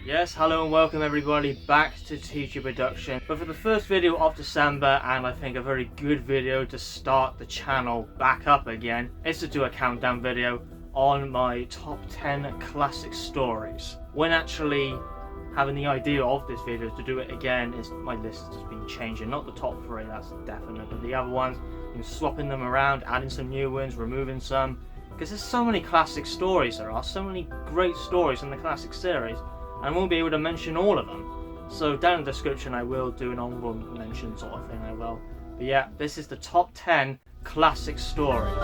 Yes, hello and welcome everybody back to Teacher Production. But for the first video of December, and I think a very good video to start the channel back up again, is to do a countdown video on my top 10 classic stories. When actually having the idea of this video to do it again, is my list has just been changing. Not the top 3, that's definite, but the other ones, I'm swapping them around, adding some new ones, removing some. Because there's so many classic stories there are, so many great stories in the classic series. I won't be able to mention all of them. So down in the description I will do an honorable mention sort of thing, I will. But yeah, this is the top 10 classic stories.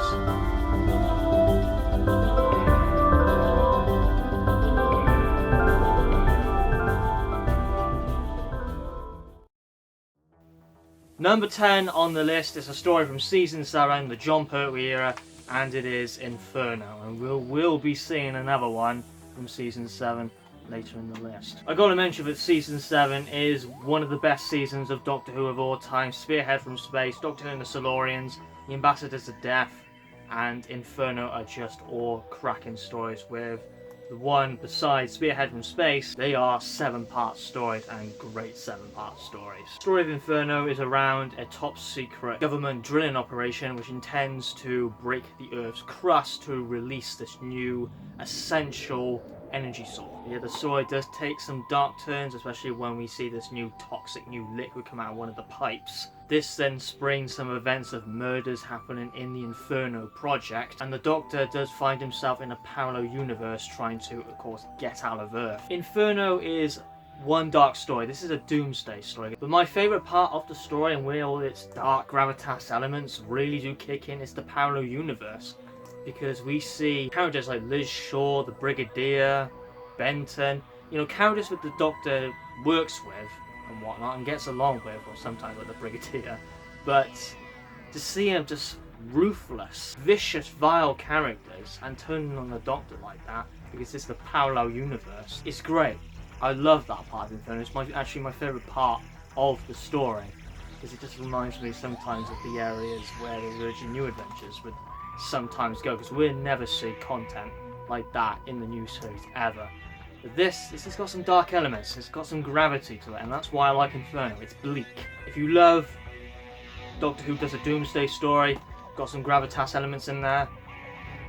Number 10 on the list is a story from Season 7, the Jon Pertwee era, and it is Inferno. And we'll be seeing another one from Season 7 later in the list. I gotta mention that Season 7 is one of the best seasons of Doctor Who of all time. Spearhead from Space, Doctor Who and the Silurians, the Ambassadors of Death, and Inferno are just all cracking stories. With the one besides Spearhead from Space, they are 7-part stories and great 7-part stories. The story of Inferno is around a top secret government drilling operation which intends to break the Earth's crust to release this new essential energy source. Yeah, the story does take some dark turns, especially when we see this new toxic new liquid come out of one of the pipes. This then springs some events of murders happening in the Inferno project, and the Doctor does find himself in a parallel universe trying to, of course, get out of Earth. Inferno is one dark story. This is a doomsday story. But my favourite part of the story, and where all its dark gravitas elements really do kick in, is the parallel universe. Because we see characters like Liz Shaw, the Brigadier, Benton, you know, characters that the Doctor works with and whatnot and gets along with, or sometimes like the Brigadier. But to see him just ruthless, vicious, vile characters and turning on the Doctor like that, because it's the parallel universe, it's great. I love that part of Inferno. It's actually my favourite part of the story, because it just reminds me sometimes of the areas where the Virgin New Adventures would sometimes go, because we'll never see content like that in the new series ever. But this has got some dark elements, it's got some gravity to it, and that's why I like Inferno. It's bleak. If you love Doctor Who does a doomsday story, got some gravitas elements in there,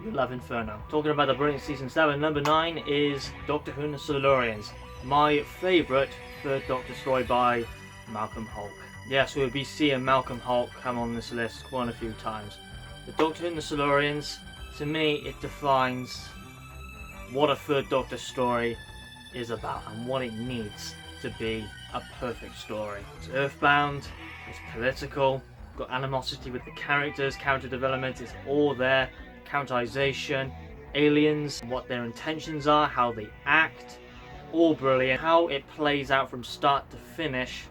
you love Inferno. Talking about the brilliant Season 7, number 9 is Doctor Who and the Silurians. My favourite third Doctor story by Malcolm Hulke. Yes, we'll be seeing Malcolm Hulke come on this list quite a few times. The Doctor Who and the Silurians, to me, it defines what a third Doctor story is about and what it needs to be a perfect story. It's earthbound, it's political, got animosity with the characters, character development is all there, characterization, aliens, what their intentions are, how they act, all brilliant. How it plays out from start to finish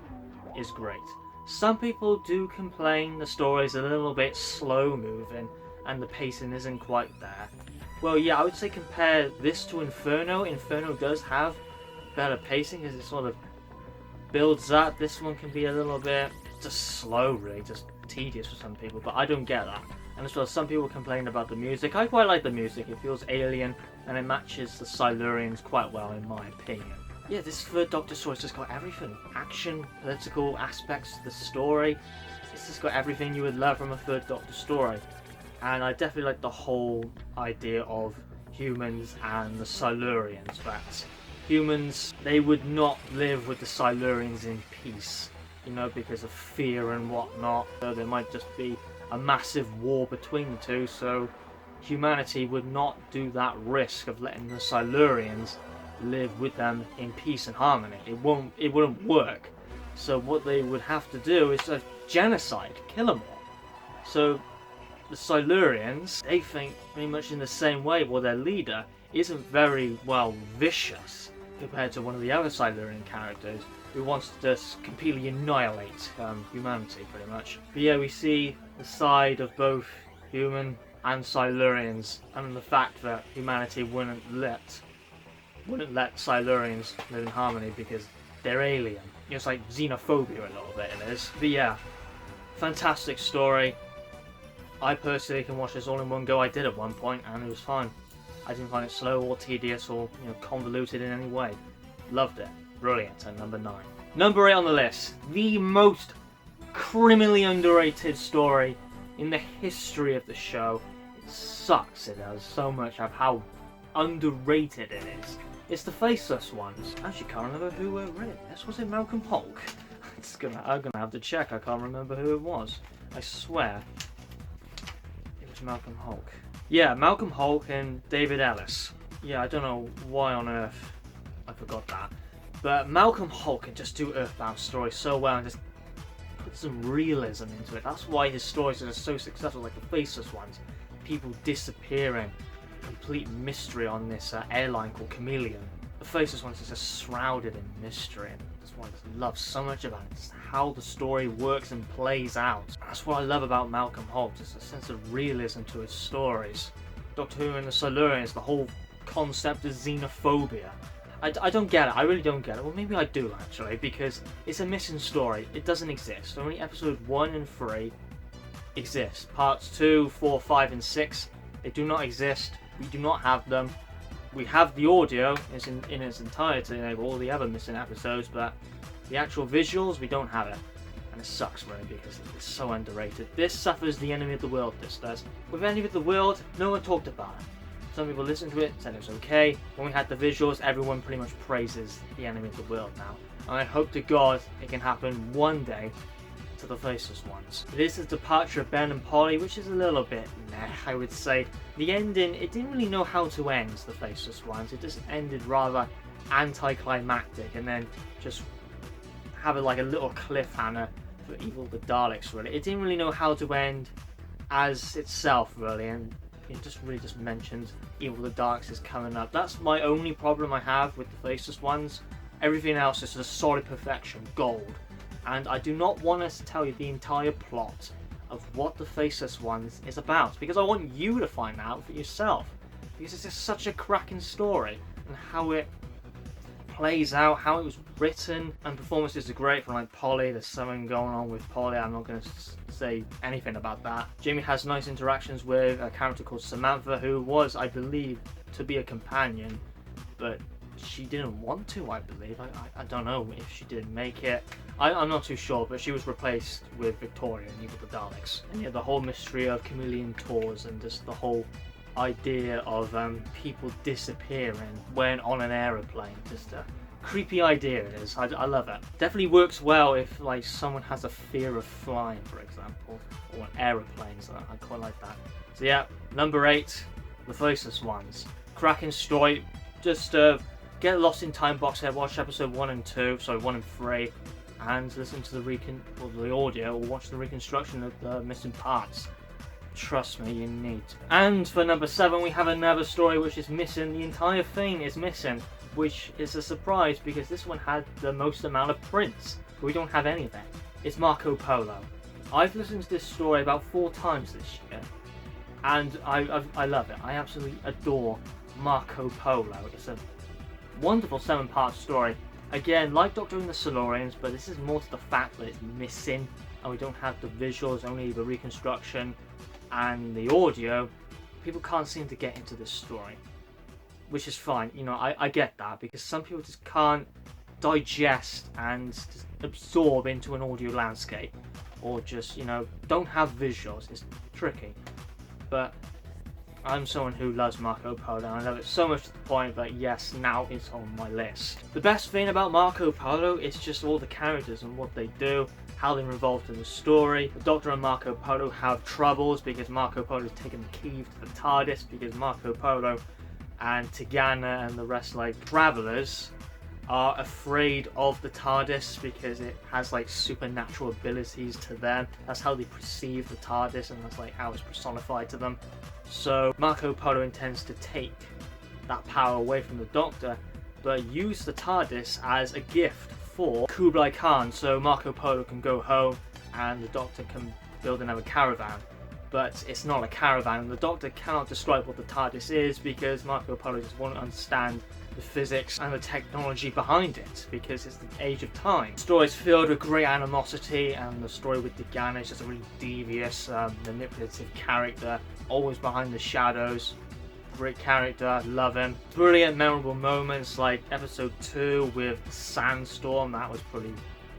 is great. Some people do complain the story's a little bit slow moving and the pacing isn't quite there. Well, yeah, I would say compare this to Inferno. Inferno does have better pacing as it sort of builds up. This one can be a little bit just slow, really, just tedious for some people, but I don't get that. And as well, some people complain about the music. I quite like the music. It feels alien and it matches the Silurians quite well in my opinion. Yeah, this third Doctor story's just got everything. Action, political aspects to the story. It's just got everything you would love from a third Doctor story. And I definitely like the whole idea of humans and the Silurians. That humans, they would not live with the Silurians in peace, you know, because of fear and whatnot. So there might just be a massive war between the two, so humanity would not do that risk of letting the Silurians live with them in peace and harmony. It wouldn't work. So what they would have to do is a genocide, kill them all. So the Silurians, they think pretty much in the same way. Well, their leader isn't very, well, vicious compared to one of the other Silurian characters who wants to just completely annihilate humanity, pretty much. But yeah, we see the side of both human and Silurians, and the fact that humanity wouldn't let Silurians live in harmony because they're alien. It's like xenophobia a little bit it is. But yeah, fantastic story. I personally can watch this all in one go. I did at one point and it was fine. I didn't find it slow or tedious or convoluted in any way. Loved it. Brilliant at number 9. Number 8 on the list. The most criminally underrated story in the history of the show. It sucks, it does, so much of how underrated it is. It's the Faceless Ones. I actually can't remember who wrote this. Was it Malcolm Hulk? I'm gonna have to check. I can't remember who it was. I swear it was Malcolm Hulk. Yeah, Malcolm Hulk and David Ellis. Yeah, I don't know why on earth I forgot that. But Malcolm Hulk can just do Earthbound stories so well and just put some realism into it. That's why his stories are so successful, like the Faceless Ones. People disappearing, complete mystery on this airline called Chameleon. The Faceless Ones is just shrouded in mystery, and that's why I just love so much about it. Just how the story works and plays out. That's what I love about Malcolm Hulk, just a sense of realism to his stories. Doctor Who and the Silurians, the whole concept of xenophobia. I don't get it, I really don't get it. Well, maybe I do actually, because it's a missing story. It doesn't exist. Only episode 1 and 3 exist. Parts 2, 4, 5 and 6, they do not exist. We do not have them. We have the audio in its entirety, like all the other missing episodes, but the actual visuals, we don't have it. And it sucks really, because it's so underrated. This suffers the enemy of the world, this does. With enemy of the world, no one talked about it. Some people listened to it, said it was okay. When we had the visuals, everyone pretty much praises the enemy of the world now. And I hope to God it can happen one day to the Faceless Ones. It is the departure of Ben and Polly, which is a little bit meh, I would say. The ending, it didn't really know how to end the Faceless Ones. It just ended rather anticlimactic, and then just have it like a little cliffhanger for Evil the Daleks, really. It didn't really know how to end as itself, really, and it just really just mentions Evil the Daleks is coming up. That's my only problem I have with the Faceless Ones. Everything else is a solid perfection, gold. And I do not want us to tell you the entire plot of what the Faceless Ones is about, because I want you to find out for yourself. Because it's just such a cracking story, and how it plays out, how it was written, and performances are great from like Polly. There's something going on with Polly, I'm not going to say anything about that. Jamie has nice interactions with a character called Samantha, who was, I believe, to be a companion, but she didn't want to, I believe. I don't know if she didn't make it. I'm not too sure, but she was replaced with Victoria in Evil the Daleks. And yeah, the whole mystery of chameleon tours and just the whole idea of people disappearing when on an aeroplane. Just a creepy idea it is. I love it. Definitely works well if like someone has a fear of flying, for example, or aeroplanes. I quite like that. So yeah, number 8, the Faceless Ones. Cracking story. Just get Lost in Time box set, watch episode 1 and 2, sorry 1 and 3, and listen to the audio, or watch the reconstruction of the missing parts. Trust me, you need to. And for number 7, we have another story which is missing. The entire thing is missing, which is a surprise because this one had the most amount of prints. But we don't have any of it. It's Marco Polo. I've listened to this story about 4 times this year, and I love it. I absolutely adore Marco Polo. It's a wonderful 7-part story. Again, like Doctor and the Silurians, but this is more to the fact that it's missing, and we don't have the visuals, only the reconstruction and the audio. People can't seem to get into this story, which is fine. You know, I get that, because some people just can't digest and just absorb into an audio landscape, or just, you know, don't have visuals. It's tricky. But I'm someone who loves Marco Polo, and I love it so much to the point that yes, now it's on my list. The best thing about Marco Polo is just all the characters and what they do, how they're involved in the story. The Doctor and Marco Polo have troubles because Marco Polo's taken the key to the TARDIS, because Marco Polo and Tigana and the rest, like travellers, are afraid of the TARDIS because it has like supernatural abilities to them. That's how they perceive the TARDIS, and that's like how it's personified to them. So Marco Polo intends to take that power away from the Doctor, but use the TARDIS as a gift for Kublai Khan, so Marco Polo can go home and the Doctor can build another caravan. But it's not a caravan, and the Doctor cannot describe what the TARDIS is because Marco Polo just won't understand the physics and the technology behind it, because it's the age of time. The story is filled with great animosity, and the story with Tigana is just a really devious, manipulative character, always behind the shadows. great character, love him. Brilliant, memorable moments like episode 2 with Sandstorm, that was pretty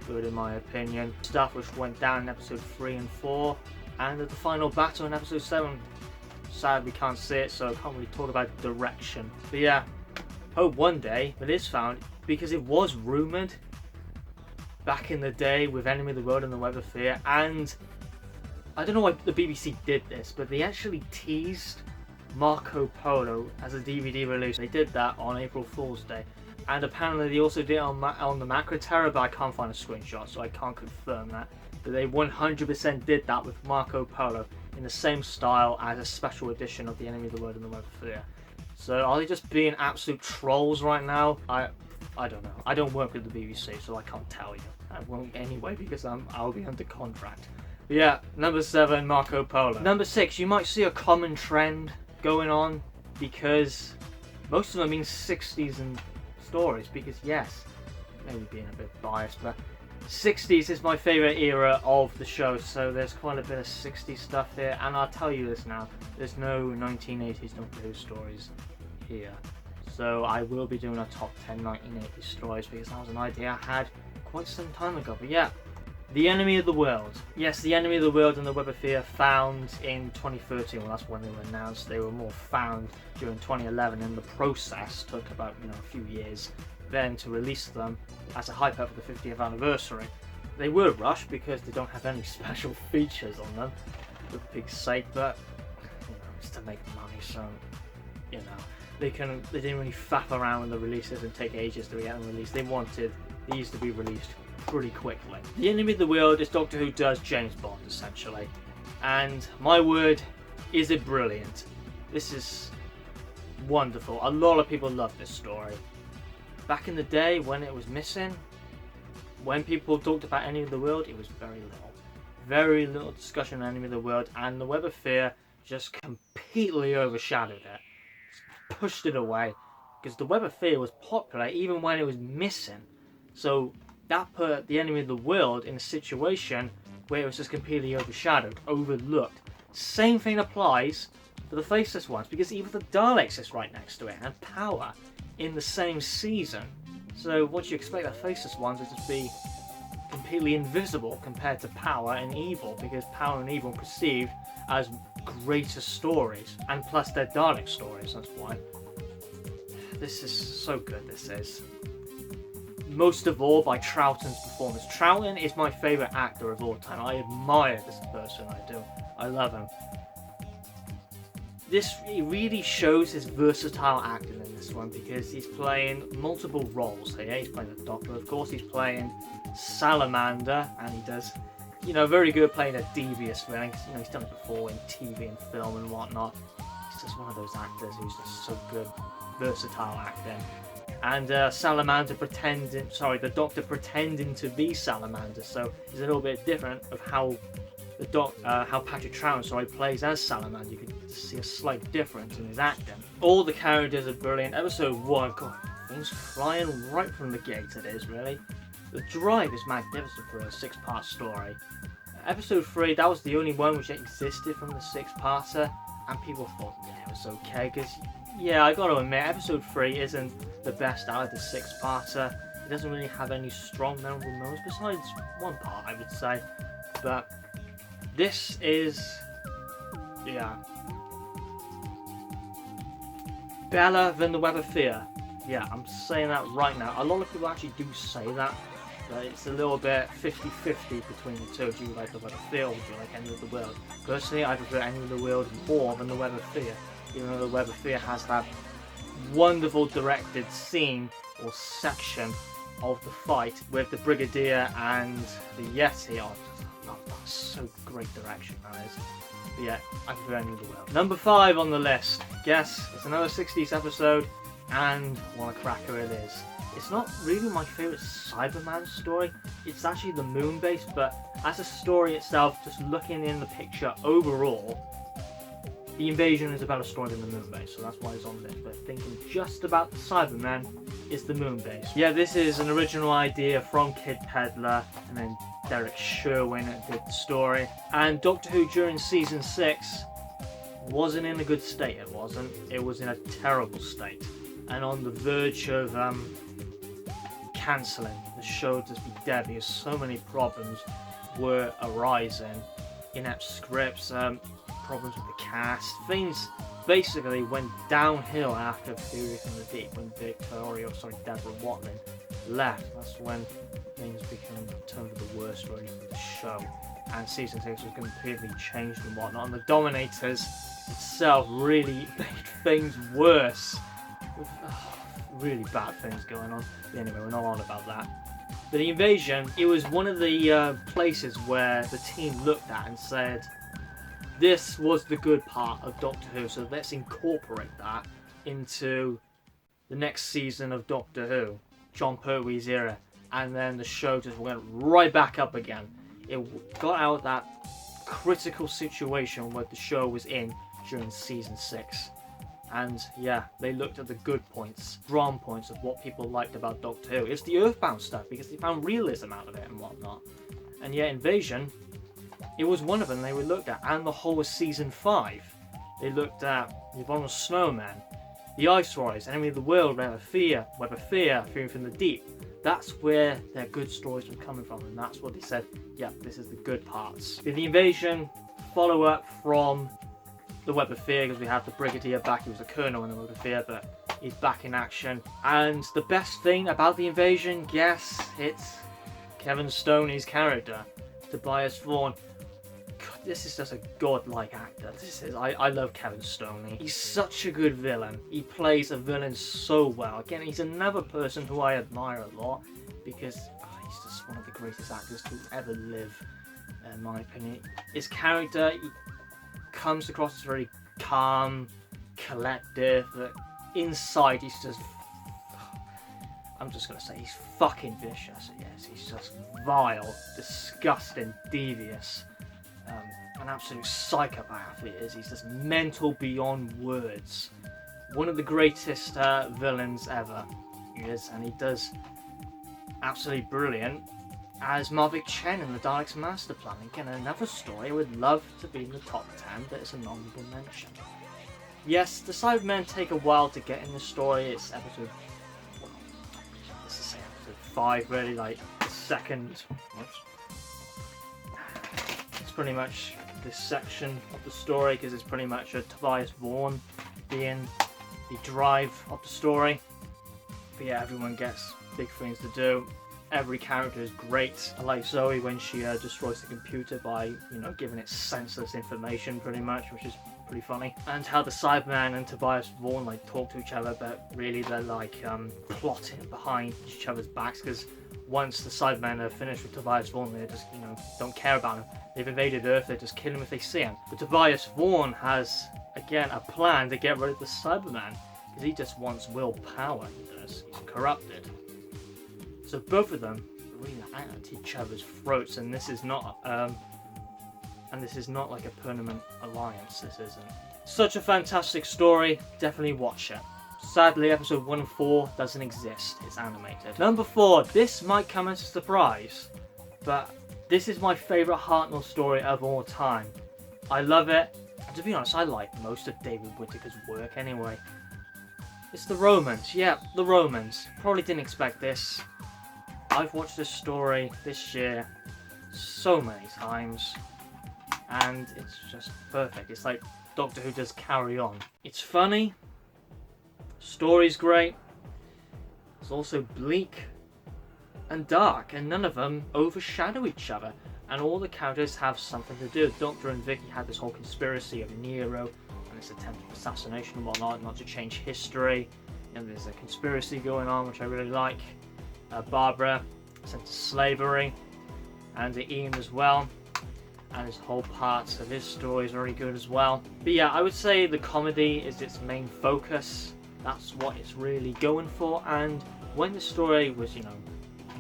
good in my opinion. Stuff which went down in episode 3 and 4, and the final battle in episode 7. Sadly can't see it, so I can't really talk about direction. But yeah, hope one day it is found, because it was rumoured back in the day with Enemy of the World and the Web of Fear, and I don't know why the BBC did this, but they actually teased Marco Polo as a DVD release. They did that on April Fool's Day, and apparently they also did it on the Macro Terror, but I can't find a screenshot, so I can't confirm that. But they 100% did that with Marco Polo in the same style as a special edition of the Enemy of the World and the Web of Fear. So are they just being absolute trolls right now? I don't know. I don't work with the BBC, so I can't tell you. I won't anyway, because I'll be under contract. But yeah, number 7, Marco Polo. Number 6, you might see a common trend going on, because most of them mean 60s and stories, because yes, maybe being a bit biased, but 60s is my favourite era of the show, so there's quite a bit of 60s stuff here, and I'll tell you this now, there's no 1980s Doctor Who stories here. So I will be doing a top 10 1980s stories, because that was an idea I had quite some time ago. But yeah, the Enemy of the World. Yes, the Enemy of the World and the Web of Fear found in 2013. Well, that's when they were announced. They were more found during 2011, and the process took about a few years then to release them as a hype up for the 50th anniversary. They were rushed because they don't have any special features on them, for pig's sake, but it's to make money, so they didn't really faff around with the releases and take ages to get them released. They wanted these to be released pretty quickly. The Enemy of the World is Doctor Who does James Bond, essentially. And my word, is it brilliant. This is wonderful. A lot of people love this story. Back in the day when it was missing, when people talked about Enemy of the World, it was very little. Very little discussion on Enemy of the World, and the Web of Fear just completely overshadowed it. Pushed it away, because the Web of Fear was popular even when it was missing. So that put the Enemy of the World in a situation where it was just completely overshadowed, overlooked. Same thing applies for the Faceless Ones, because even the Daleks is right next to it, and Power in the same season. So what do you expect, the Faceless Ones would just be completely invisible compared to Power and Evil, because Power and Evil are perceived as greater stories, and plus they're Dalek stories, that's why. This is so good, this is. Most of all by Troughton's performance. Troughton is my favourite actor of all time. I admire this person, I do. I love him. This really shows his versatile acting in this one, because he's playing multiple roles here. He's playing the Doctor, of course, he's playing Salamander, and he does very good playing a devious villain. He's done it before in TV and film and whatnot. He's just one of those actors who's just so good, versatile acting. And Salamander the Doctor pretending to be Salamander, so it's a little bit different of how how Patrick Troughton plays as Salamander. You can see a slight difference in his acting. All the characters are brilliant. Episode 1, God, things flying right from the gate. It is really. The drive is magnificent for a 6-part story. Episode 3, that was the only one which existed from the 6-parter, and people thought, yeah, it was okay, because, yeah, I gotta admit, Episode 3 isn't the best out of the 6-parter. It doesn't really have any strong, memorable moments, besides one part, I would say. But this is, yeah, better than the Web of Fear. Yeah, I'm saying that right now. A lot of people actually do say that. But it's a little bit 50-50 between the two. Do you like the Web of Fear or do you like Enemy of the World? Personally, I prefer Enemy of the World more than the Web of Fear. Even though the Web of Fear has that wonderful directed scene or section of the fight with the Brigadier and the Yeti. Oh, that's so great direction, that is. But yeah, I prefer Enemy of the World. Number 5 on the list. Guess it's another 60s episode, and what a cracker it is. It's not really my favourite Cyberman story, it's actually the Moon Base, but as a story itself, just looking in the picture overall, the Invasion is a better story than the Moon Base, so that's why it's on this. But thinking just about the Cybermen is the Moon Base. Yeah, this is an original idea from Kid Pedler, and then Derek Sherwin did the story. And Doctor Who during Season 6 wasn't in a good state. It was in a terrible state, and on the verge of cancelling. The show would just be dead because so many problems were arising. Inept scripts, problems with the cast, things basically went downhill after Fury from the Deep when Deborah Watling left. That's when things turned for the worst really for the show, and season 6 was completely changed and whatnot, and the Dominators itself really made things worse with really bad things going on. But anyway, we're not on about that. But the invasion, it was one of the places where the team looked at and said, this was the good part of Doctor Who, so let's incorporate that into the next season of Doctor Who, John Pertwee's era, and then the show just went right back up again. It got out of that critical situation where the show was in during season 6. And yeah, they looked at the good points, strong points of what people liked about Doctor Who. It's the Earthbound stuff because they found realism out of it and whatnot. And yeah, Invasion, it was one of them they were looked at, and the whole of season 5. They looked at the Abominable Snowman, the Ice Warriors, Enemy of the World, Web of Fear, Fury from the Deep. That's where their good stories were coming from, and that's what they said, yeah, this is the good parts. The Invasion follow-up from the Web of Fear, because we have the Brigadier back. He was a colonel in the Web of Fear, but he's back in action. And the best thing about the Invasion, yes, it's Kevin Stoney's character, Tobias Vaughan. God, this is just a godlike actor. I love Kevin Stoney. He's such a good villain. He plays a villain so well. Again, he's another person who I admire a lot because he's just one of the greatest actors to ever live, in my opinion. His character, he comes across as very calm, collective, but inside he's just, I'm just gonna say, he's fucking vicious. Yes, he's just vile, disgusting, devious, an absolute psychopath he is. He's just mental beyond words. One of the greatest villains ever he is, and he does absolutely brilliant as Marvick Chen in the Daleks Master Plan. Again, another story I would love to be in the top 10, but it's an honourable mention. Yes, the Cybermen take a while to get in the story. It's episode, well, let's just say episode 5, really, like the second. It's pretty much this section of the story because it's pretty much a Tobias Vaughan being the drive of the story. But yeah, everyone gets big things to do. Every character is great. I like Zoe when she destroys the computer by, giving it senseless information pretty much, which is pretty funny. And how the Cyberman and Tobias Vaughan talk to each other, but really they're plotting behind each other's backs, because once the Cybermen are finished with Tobias Vaughan, they just, don't care about him. They've invaded Earth, they just kill him if they see him. But Tobias Vaughan has, again, a plan to get rid of the Cyberman, because he just wants willpower, he does. He's corrupted. So both of them are really at each other's throats, and this is not like a permanent alliance. This isn't. Such a fantastic story. Definitely watch it. Sadly, episode 1 and 4 doesn't exist. It's animated. Number 4. This might come as a surprise, but this is my favourite Hartnell story of all time. I love it. And to be honest, I like most of David Whittaker's work anyway. It's the Romans. Yeah, the Romans. Probably didn't expect this. I've watched this story this year so many times, and it's just perfect. It's like Doctor Who does Carry On. It's funny, story's great, it's also bleak and dark, and none of them overshadow each other, and all the characters have something to do. Doctor and Vicky had this whole conspiracy of Nero and this attempted assassination and whatnot, not to change history, and there's a conspiracy going on which I really like. Barbara sent to slavery, and Ian as well, and his whole part of his story is very good as well. But yeah, I would say the comedy is its main focus. That's what it's really going for. And when the story was,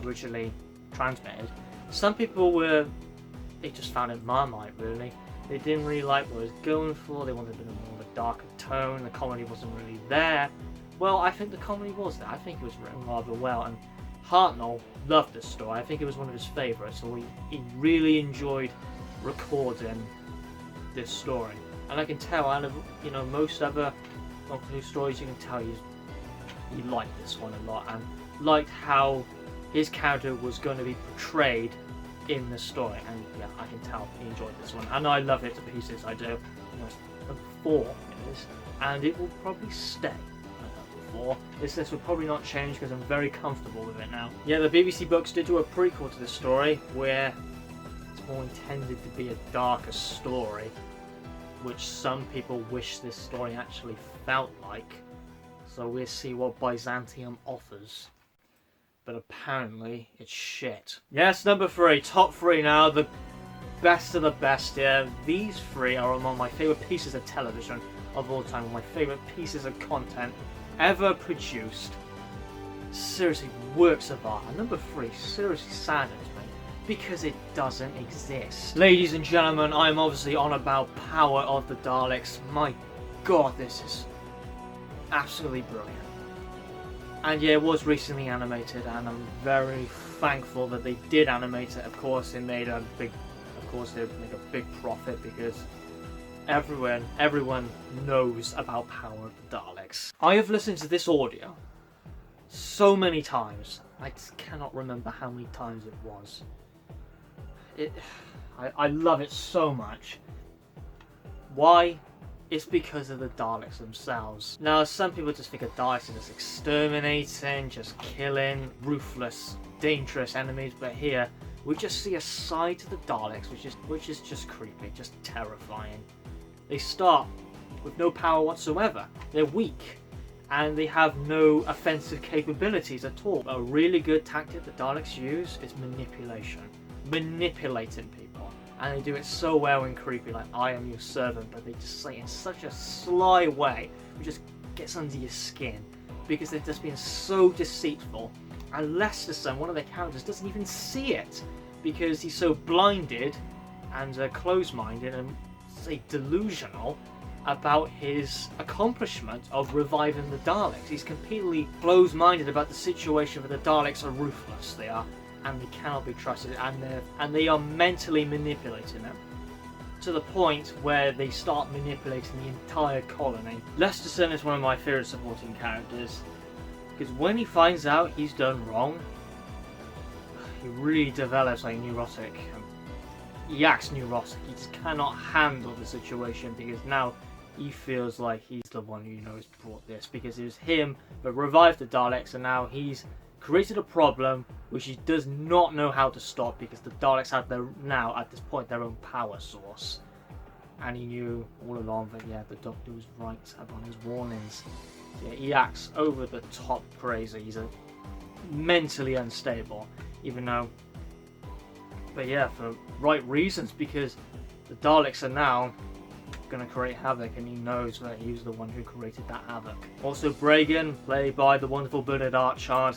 originally transmitted, some people they just found it Marmite, really. They didn't really like what it was going for. They wanted a bit more of a darker tone. The comedy wasn't really there. Well, I think the comedy was there. I think it was written rather well, and Hartnell loved this story. I think it was one of his favourites, so he really enjoyed recording this story. And I can tell out of, most other Doctor Who stories, you can tell he liked this one a lot and liked how his character was going to be portrayed in the story. And yeah, I can tell he enjoyed this one, and I love it to pieces. I do. Number 4 it is, and it will probably stay at number 4. This list will probably not change because I'm very comfortable with it now. Yeah, the BBC books did do a prequel to this story where it's more intended to be a darker story, which some people wish this story actually felt like. So we'll see what Byzantium offers. But apparently it's shit. Yes, number 3, top 3 now, the best of the best here. These 3 are among my favourite pieces of television of all time, my favourite pieces of content ever produced. Seriously, works of art. And number 3 seriously saddens me because it doesn't exist. Ladies and gentlemen, I'm obviously on about Power of the Daleks. My god, this is absolutely brilliant. And yeah, it was recently animated, and I'm very thankful that they did animate it. Of course, they made a big, profit because everyone knows about Power of the Daleks. I have listened to this audio so many times. I just cannot remember how many times it was. I love it so much. Why? It's because of the Daleks themselves. Now, some people just think of Daleks as just exterminating, just killing, ruthless, dangerous enemies, but here we just see a side to the Daleks which is just creepy, just terrifying. They start with no power whatsoever. They're weak, and they have no offensive capabilities at all. A really good tactic the Daleks use is manipulation. Manipulating people. And they do it so well and creepy, like, I am your servant, but they just say it in such a sly way, which just gets under your skin, because they're just being so deceitful. And Lesterson, one of their characters, doesn't even see it, because he's so blinded and closed-minded and, say, delusional about his accomplishment of reviving the Daleks. He's completely closed-minded about the situation where the Daleks are ruthless, they are. And they cannot be trusted, and they are mentally manipulating them to the point where they start manipulating the entire colony. Lesterson is one of my favourite supporting characters because when he finds out he's done wrong, he really develops like neurotic. He acts neurotic. He just cannot handle the situation because now he feels like he's the one who has brought this, because it was him that revived the Daleks, and now he's created a problem which he does not know how to stop, because the Daleks have now at this point their own power source, and he knew all along that the Doctor was right about his warnings. He acts over the top crazy. He's mentally unstable, even though, but for right reasons, because the Daleks are now going to create havoc, and he knows that he was the one who created that havoc. Also, Bragan, played by the wonderful Bernard Archard.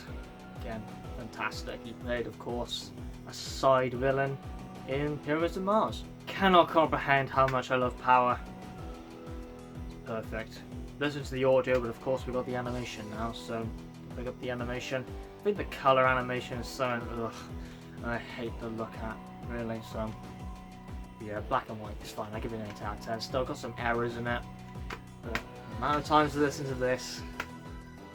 Again, fantastic. He played, of course, a side villain in Pyramids of Mars. Cannot comprehend how much I love Power. It's perfect. Listen to the audio, but of course we got the animation now, so pick up the animation. I think the colour animation is so I hate to look at, really, so yeah, black and white is fine. I give it an 8 out of 10. Still got some errors in it, but the amount of times to listen to this,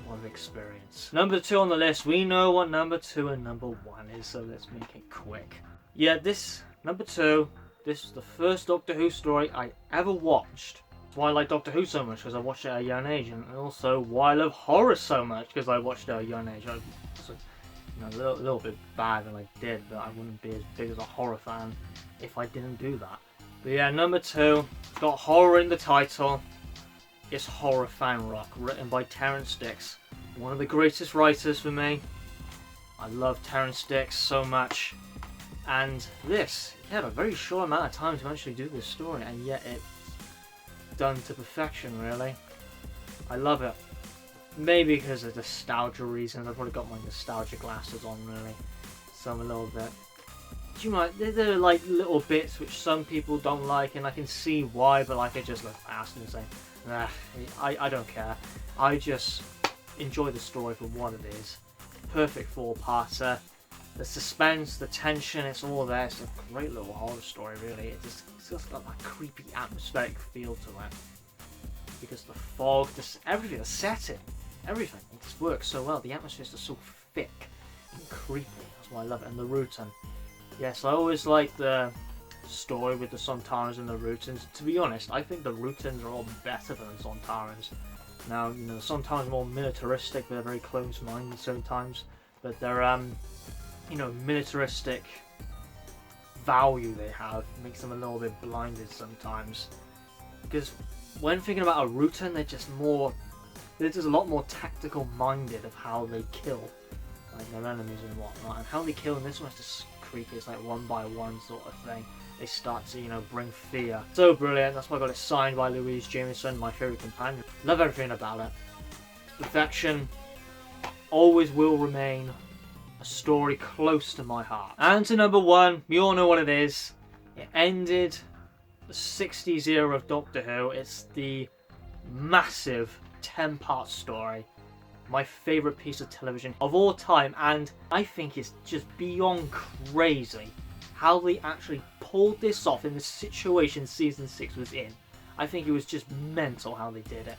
what an experience. Number 2 on the list. We know what number 2 and number 1 is, so let's make it quick. Yeah, this number 2. This is the first Doctor Who story I ever watched. That's why I like Doctor Who so much, because I watched it at a young age, and also why I love horror so much, because I watched it at a young age. I was a little bit bad than I did, but I wouldn't be as big as a horror fan if I didn't do that. But yeah, number 2, it's got horror in the title. It's Horror Fenric, written by Terrance Dicks, one of the greatest writers for me. I love Terrance Dicks so much, and this, he had a very short amount of time to actually do this story, and yet it's done to perfection, really. I love it. Maybe because of nostalgia reasons. I've probably got my nostalgia glasses on, really, so I'm a little bit. Do you know, there are like little bits which some people don't like, and I can see why, but like I just look past and say, nah, I don't care. I just enjoy the story for what it is. Perfect 4-parter. The suspense, the tension, it's all there. It's a great little horror story, really. It's just got that creepy atmospheric feel to it. Because the fog, just everything, the setting, everything, it just works so well. The atmosphere is just so thick and creepy. That's why I love it. And the Rutan. Yes, I always like the story with the Sontarans and the Rutans. To be honest, I think the Rutans are all better than the Sontarans. Now, you know, the Sontarans are more militaristic, but they're very close-minded sometimes. But they're, you know, militaristic value they have makes them a little bit blinded sometimes. Because when thinking about a Rutan, they're just a lot more tactical minded of how they kill, like their enemies and whatnot. And how they kill in this one is just creepy. It's like one by one sort of thing. They start to, you know, bring fear. So brilliant. That's why I got it signed by Louise Jameson, my favourite companion. Love everything about it. Perfection. Always will remain a story close to my heart. And to number one, we all know what it is. It ended the 60s era of Doctor Who. It's the massive 10-part story. My favourite piece of television of all time, and I think it's just beyond crazy how they actually pulled this off in the situation season 6 was in. I think it was just mental how they did it.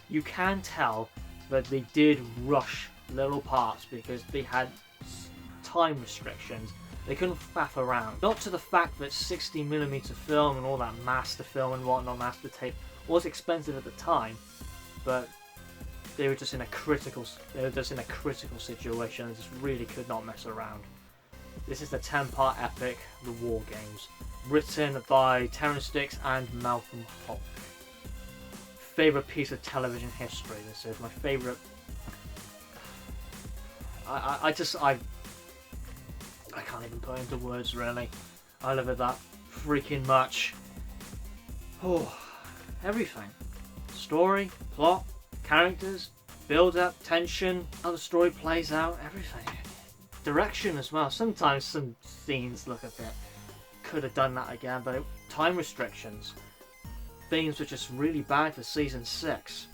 You can tell that they did rush little parts because they had time restrictions. They couldn't faff around. Not to the fact that 60mm film and all that master film and whatnot, master tape, was expensive at the time, but they were just in a critical situation and just really could not mess around. This is the 10-part epic, The War Games, written by Terrence Dicks and Malcolm Hulke. Favorite piece of television history. This is my favorite. I can't even put it into words, really. I love it that freaking much. Oh, everything. Story, plot, characters, build-up, tension, how the story plays out, everything. Direction as well. Sometimes some scenes look a bit, could have done that again, but time restrictions. Themes were just really bad for season 6.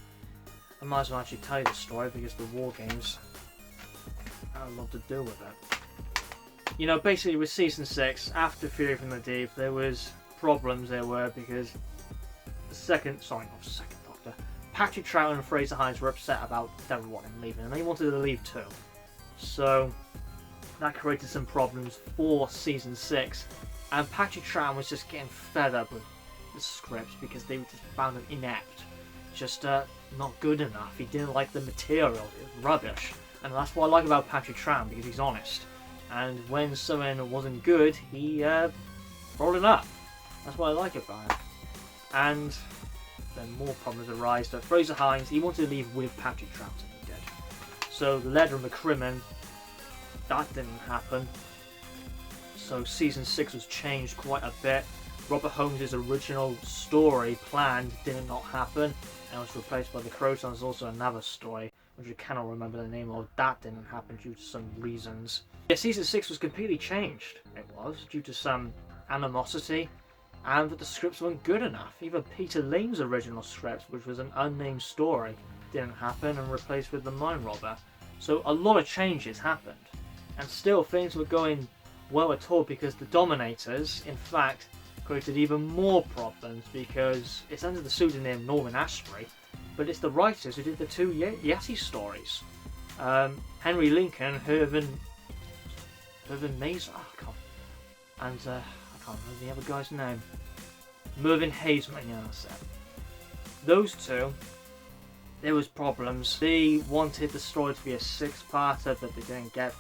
I might as well actually tell you the story because the War Games had a lot to do with it. You know, basically with season 6, after Fury from the Deep, there was problems because the second Doctor, Patrick Troughton and Fraser Hines were upset about everyone leaving, and they wanted to leave too. So that created some problems for season 6, and Patrick Troughton was just getting fed up with the script because they just found him inept, just not good enough. He didn't like the material, it was rubbish, and that's what I like about Patrick Troughton, because he's honest. And when something wasn't good, he brought it up. That's what I like about it. And then more problems arise. But Fraser Hines, he wanted to leave with Patrick Troughton. He did. So the letter of McCrimmon, that didn't happen. So season 6 was changed quite a bit. Robert Holmes' original story plan did not happen, and was replaced by the Crotons. Also another story, which I cannot remember the name of. That didn't happen due to some reasons. Yeah, season 6 was completely changed. It was due to some animosity, and that the scripts weren't good enough. Even Peter Lane's original script, which was an unnamed story, didn't happen and replaced with the Mind Robber. So a lot of changes happened, and still things were going well at all because the Dominators, in fact, created even more problems because it's under the pseudonym Norman Asprey, but it's the writers who did the 2 Yeti stories. Henry Lincoln, Herman Mason, I can't remember the other guy's name. Mervyn Haseman, yeah, that's it. Those two, there was problems. They wanted the story to be a 6-parter, but they didn't get.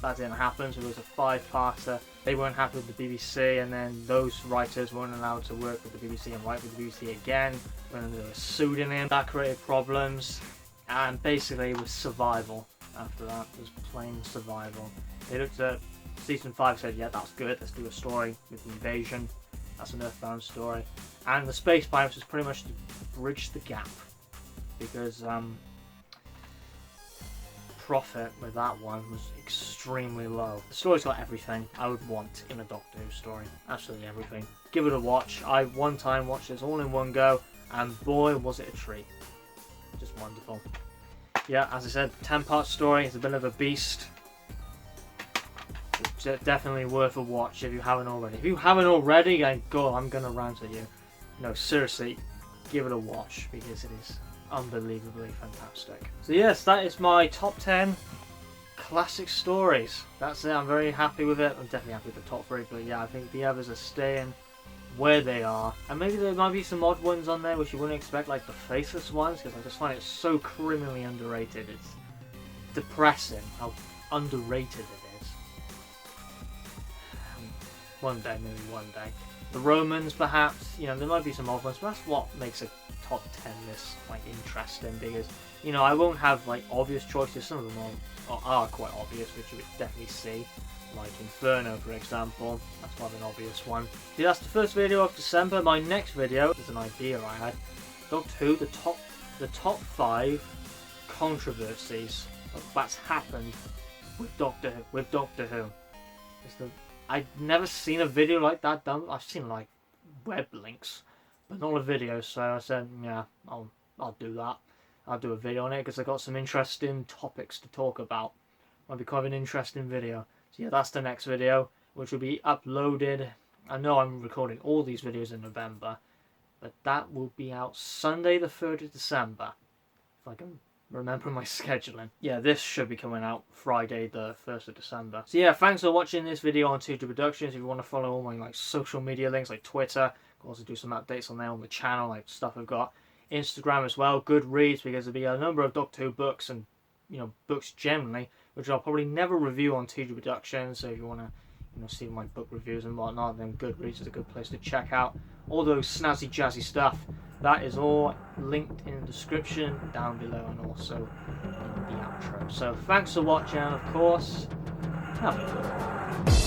That didn't happen, so it was a 5-parter. They weren't happy with the BBC, and then those writers weren't allowed to work with the BBC and write with the BBC again. When they were pseudonym, that created problems, and basically it was survival. After that, it was plain survival. They looked at season 5, said, yeah, that's good, let's do a story with the invasion. That's an Earthbound story. And the Space Pirates was pretty much to bridge the gap, because profit with that one was extremely low. The story's got everything I would want in a Doctor Who story. Absolutely everything. Give it a watch. I one time watched this all in one go, and boy was it a treat. Just wonderful. Yeah, as I said, 10-part story. It's a bit of a beast. definitely worth a watch if you haven't already. If you haven't already, I'm gonna rant at you. No, seriously, give it a watch because it is unbelievably fantastic. So yes, that is my top 10 classic stories. That's it. I'm very happy with it. I'm definitely happy with the top 3, but yeah, I think the others are staying where they are. And maybe there might be some odd ones on there which you wouldn't expect, like the Faceless Ones, because I just find it so criminally underrated. It's depressing how underrated it is. One day, maybe one day. The Romans, perhaps, you know, there might be some odd ones, but that's what makes a top 10 list like interesting, because, you know, I won't have like obvious choices. Some of them are quite obvious, which you would definitely see, like Inferno, for example. That's quite an obvious one. See, that's the first video of December. My next video is an idea I had. Doctor Who, the top 5 controversies that's happened with Doctor Who. I've never seen a video like that done. I've seen like web links, but not a video. So I said, yeah, I'll do that. I'll do a video on it because I got some interesting topics to talk about. Might be quite an interesting video. So yeah, that's the next video, which will be uploaded. I know I'm recording all these videos in November, but that will be out Sunday the 3rd of December. If I can remember my scheduling. Yeah, this should be coming out Friday the 1st of December. So yeah, thanks for watching this video on 2D Productions. If you want to follow all my like social media links like Twitter, I can also do some updates on there on the channel, like stuff I've got. Instagram as well, Goodreads, because there'll be a number of Doctor Who books and, you know, books generally, which I'll probably never review on 2D Productions. So if you want to, you know, see my book reviews and whatnot, then Goodreads is a good place to check out all those snazzy jazzy stuff. That is all linked in the description down below and also in the outro. So thanks for watching, and of course, have a good one.